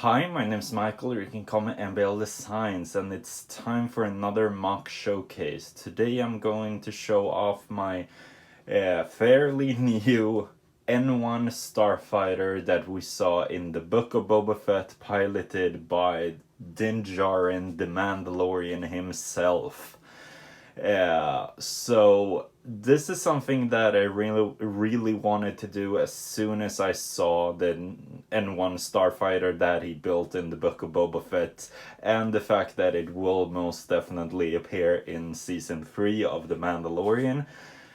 Hi, my name's Michael, or you can call me MBL Designs, and it's time for another MOC showcase. Today I'm going to show off my fairly new N-1 Starfighter that we saw in the Book of Boba Fett, piloted by Din Djarin, the Mandalorian himself. So this is something that I really wanted to do as soon as I saw the N-1 Starfighter that he built in the Book of Boba Fett, and the fact that it will most definitely appear in Season 3 of The Mandalorian.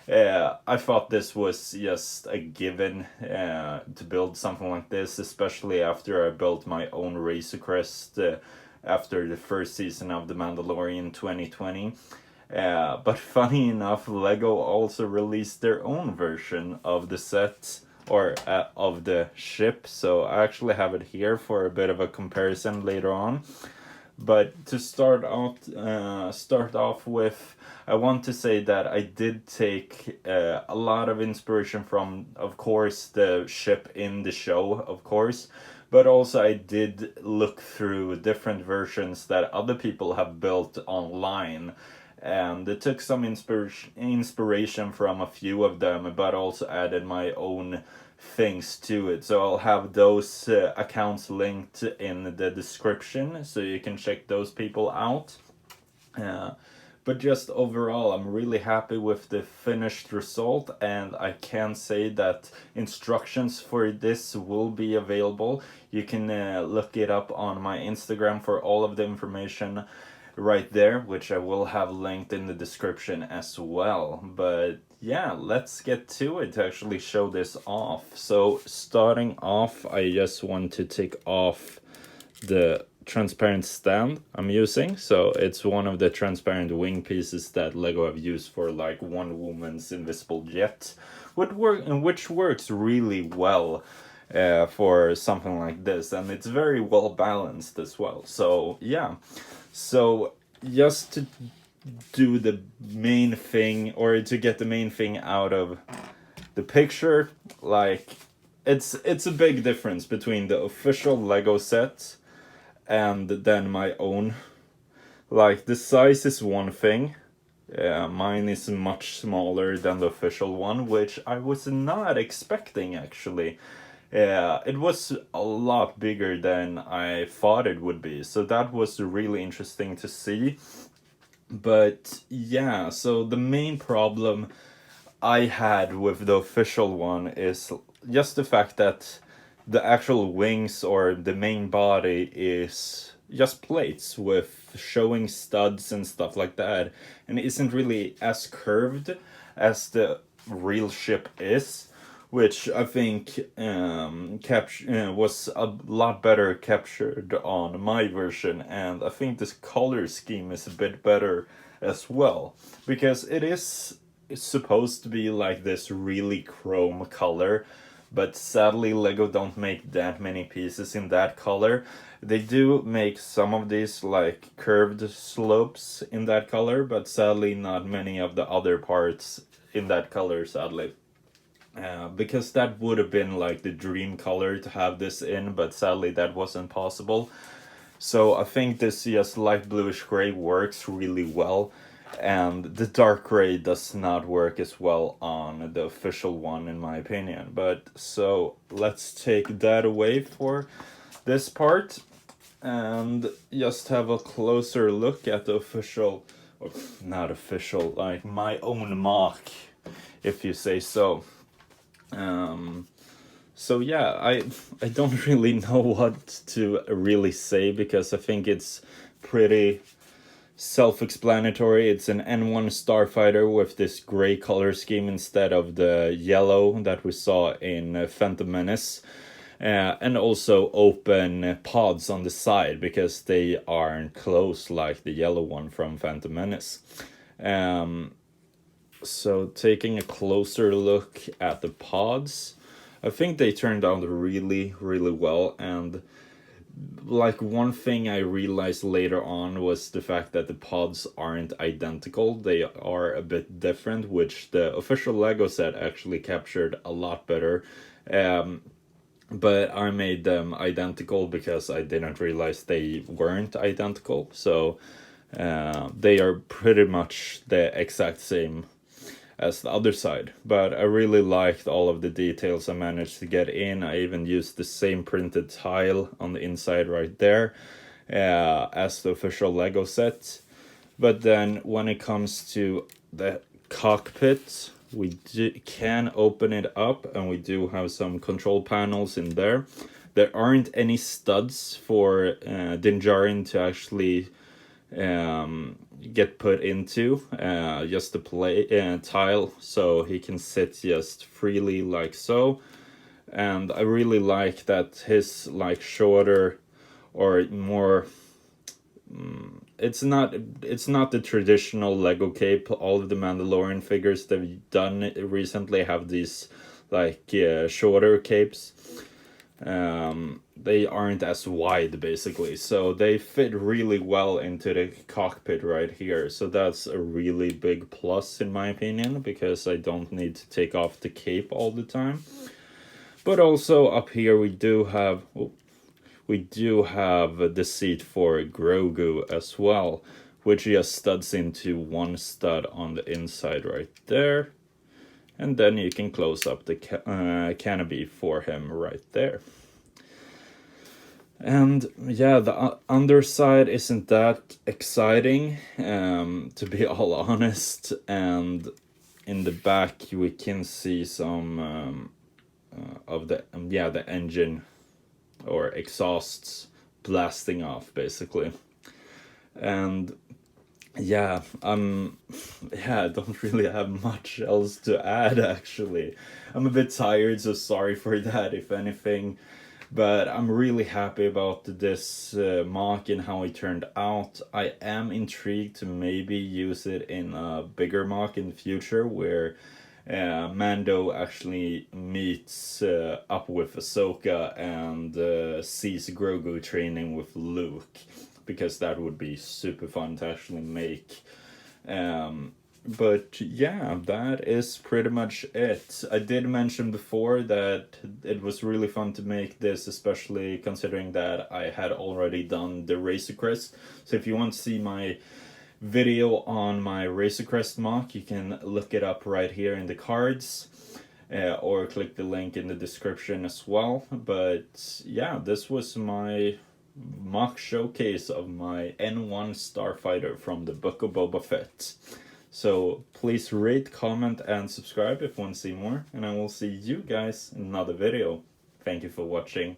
I thought this was just a given to build something like this, especially after I built my own Razor Crest after the first season of The Mandalorian 2020. But funny enough, LEGO also released their own version of the set, or of the ship, so I actually have it here for a bit of a comparison later on. But to start off with, I want to say that I did take a lot of inspiration from, of course, the ship in the show, of course, but also I did look through different versions that other people have built online, and it took some inspiration from a few of them, but also added my own things to it. So I'll have those accounts linked in the description, so you can check those people out. But just overall, I'm really happy with the finished result, and I can say that instructions for this will be available. You can look it up on my Instagram for all of the information right there, which I will have linked in the description as well. But yeah, let's get to it to actually show this off. So starting off, I just want to take off the transparent stand I'm using. So it's one of the transparent wing pieces that LEGO have used for like Wonder Woman's invisible jet, which works really well for something like this, and it's very well balanced as well. So yeah, so just to do the main thing, or to get the main thing out of the picture, like it's a big difference between the official LEGO set and then my own. Like, the size is one thing. Mine is much smaller than the official one, which I was not expecting, actually. It was a lot bigger than I thought it would be, so that was really interesting to see. But yeah, so the main problem I had with the official one is just the fact that the actual wings, or the main body, is just plates with showing studs and stuff like that, and it isn't really as curved as the real ship is, which I think was a lot better captured on my version, and I think this color scheme is a bit better as well, because it is supposed to be like this really chrome color, but sadly LEGO don't make that many pieces in that color. They do make some of these like curved slopes in that color, but sadly not many of the other parts in that color, sadly. Because that would have been like the dream color to have this in, but sadly that wasn't possible. So I think this just light bluish gray works really well, and the dark gray does not work as well on the official one, in my opinion. But so let's take that away for this part and just have a closer look at the official, or not official, like my own MOC, if you say so. So yeah, I don't really know what to really say, because I think it's pretty self-explanatory. It's an N-1 Starfighter with this gray color scheme instead of the yellow that we saw in Phantom Menace. And also open pods on the side, because they aren't closed like the yellow one from Phantom Menace. So taking a closer look at the pods, I think they turned out really, really well. And like, one thing I realized later on was the fact that the pods aren't identical. They are a bit different, which the official LEGO set actually captured a lot better. but I made them identical because I didn't realize they weren't identical. So they are pretty much the exact same as the other side, but I really liked all of the details I managed to get in. I even used the same printed tile on the inside right there as the official Lego set. But then when it comes to the cockpit, we can open it up, and we do have some control panels in there. There aren't any studs for Din Djarin to actually get put into, just the play tile, so he can sit just freely like so. And I really like that his like shorter or more it's not the traditional Lego cape. All of the Mandalorian figures they've done recently have these like shorter capes. They aren't as wide basically, so they fit really well into the cockpit right here. So that's a really big plus in my opinion, because I don't need to take off the cape all the time. But also up here we do have the seat for Grogu as well, which just studs into one stud on the inside right there. And then you can close up the canopy for him right there. And yeah, the underside isn't that exciting, to be all honest. And in the back we can see some of the the engine or exhausts blasting off basically. And yeah, I don't really have much else to add actually. I'm a bit tired, so sorry for that if anything. But I'm really happy about this MOC and how it turned out. I am intrigued to maybe use it in a bigger MOC in the future, where Mando actually meets up with Ahsoka and sees Grogu training with Luke, because that would be super fun to actually make. But yeah, that is pretty much it. I did mention before that it was really fun to make this, especially considering that I had already done the Razor Crest. So if you want to see my video on my Razor Crest MOC, you can look it up right here in the cards, or click the link in the description as well. But yeah, this was my MOC showcase of my N-1 Starfighter from the Book of Boba Fett. So please rate, comment, and subscribe if you want to see more, and I will see you guys in another video. Thank you for watching.